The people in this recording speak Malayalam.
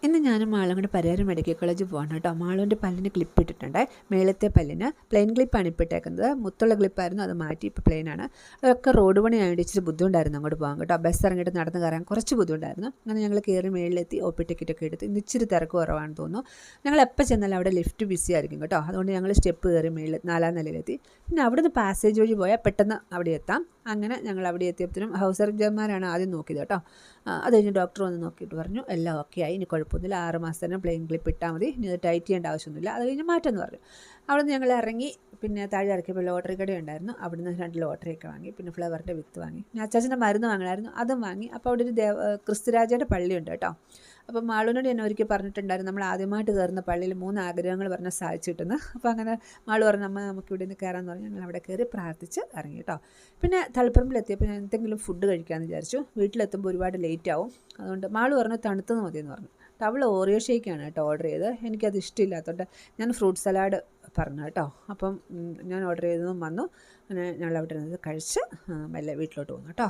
ഇന്ന് ഞാനും മാളും കൂടെ പരിയാരം മെഡിക്കൽ കോളേജിൽ പോകണം കേട്ടോ. മാളുവിൻ്റെ പല്ലിന് ക്ലിപ്പ് ഇട്ടിട്ടുണ്ട്. മേളത്തെ പല്ലിന് പ്ലെയിൻ ക്ലിപ്പാണ് ഇപ്പോൾ ഇട്ടേക്കുന്നത്. മുത്തുള്ള ക്ലിപ്പായിരുന്നു, അത് മാറ്റി ഇപ്പോൾ പ്ലെയിനാണ്. അതൊക്കെ റോഡ് പണി ആയതുകൊണ്ട് ഇച്ചിരി ബുദ്ധിമുട്ടായിരുന്നു അങ്ങോട്ട് പോകാൻ കേട്ടോ. ബസ് ഇറങ്ങിയിട്ട് നടന്ന് കയറാൻ കുറച്ച് ബുദ്ധിമുട്ടായിരുന്നു. അങ്ങനെ ഞങ്ങൾ കയറി മേളിലെത്തി ഒ പി ടിക്കറ്റൊക്കെ എടുത്ത്. ഇന്ന് ഇച്ചിരി തിരക്ക് കുറവാണെന്ന് തോന്നുന്നു. ഞങ്ങൾ എപ്പോൾ ചെന്നാലും അവിടെ ലിഫ്റ്റ് ബിസി ആയിരിക്കും കേട്ടോ. അതുകൊണ്ട് ഞങ്ങൾ സ്റ്റെപ്പ് കയറി മേളിൽ 4-ാം നിലയിലെത്തി. പിന്നെ അവിടുന്ന് പാസേജ് വഴി പോയാൽ പെട്ടെന്ന് അവിടെ എത്താം. അങ്ങനെ ഞങ്ങൾ അവിടെ എത്തിയപ്പോഴത്തേനും ഹൗസ് സർജന്മാരാണ് ആദ്യം നോക്കിയത് കേട്ടോ. അത് കഴിഞ്ഞ് ഡോക്ടർ വന്ന് നോക്കിയിട്ട് പറഞ്ഞു എല്ലാം ഓക്കെ ആയി, ഇനി കുഴപ്പമൊന്നുമില്ല, 6 മാസത്തിന് പ്ലെയിൻ ക്ലിപ്പ് ഇട്ടാൽ മതി, ഇനി അത് ടൈറ്റ് ചെയ്യേണ്ട ആവശ്യമൊന്നുമില്ല, അത് കഴിഞ്ഞ് മാറ്റമെന്ന് പറഞ്ഞു. അവിടെ നിന്ന് ഞങ്ങൾ ഇറങ്ങി. പിന്നെ താഴെ ഇറക്കിയപ്പോൾ ലോട്ടറി കട ഉണ്ടായിരുന്നു. അവിടെ നിന്ന് 2 ലോട്ടറിയൊക്കെ വാങ്ങി. പിന്നെ ഫ്ലവറിൻ്റെ വിത്ത് വാങ്ങി. പിന്നെ അച്ചാച്ചൻ്റെ മരുന്ന് വാങ്ങണമായിരുന്നു, അതും വാങ്ങി. അപ്പോൾ അവിടെ ഒരു ക്രിസ്തുരാജയുടെ പള്ളിയുണ്ട് കേട്ടോ. അപ്പം മാളുവിനോട് ഞാൻ ഒരിക്കൽ പറഞ്ഞിട്ടുണ്ടായിരുന്നു, നമ്മൾ ആദ്യമായിട്ട് കയറുന്ന പള്ളിയിൽ 3 ആഗ്രഹങ്ങൾ പറഞ്ഞാൽ സാധിച്ചു കിട്ടുന്നു. അപ്പോൾ അങ്ങനെ മാളു പറഞ്ഞു നമുക്ക് ഇവിടെ നിന്ന് കയറാമെന്ന് പറഞ്ഞ് ഞങ്ങൾ അവിടെ കയറി പ്രാർത്ഥിച്ച് ഇറങ്ങി കേട്ടോ. പിന്നെ തളിപ്പറമ്പിലെത്തിയപ്പോൾ ഞാൻ എന്തെങ്കിലും ഫുഡ് കഴിക്കാമെന്ന് വിചാരിച്ചു. വീട്ടിലെത്തുമ്പോൾ ഒരുപാട് ലേറ്റ് ആവും. അതുകൊണ്ട് മാളു പറഞ്ഞു തണുത്തത് മതിയെന്ന് പറഞ്ഞു. അവൾ ഓറിയോ ഷേക്കാണ് കേട്ടോ ഓർഡർ ചെയ്തത്. എനിക്കത് ഇഷ്ടമില്ലാത്തതുകൊണ്ട് ഞാൻ ഫ്രൂട്ട് സലാഡ് പറഞ്ഞു കേട്ടോ. അപ്പം ഞാൻ ഓർഡർ ചെയ്തതും വന്നു. അങ്ങനെ ഞങ്ങൾ അവിടെ ഇരുന്നത് കഴിച്ച് മെല്ലെ വീട്ടിലോട്ട് പോകുന്നു കേട്ടോ.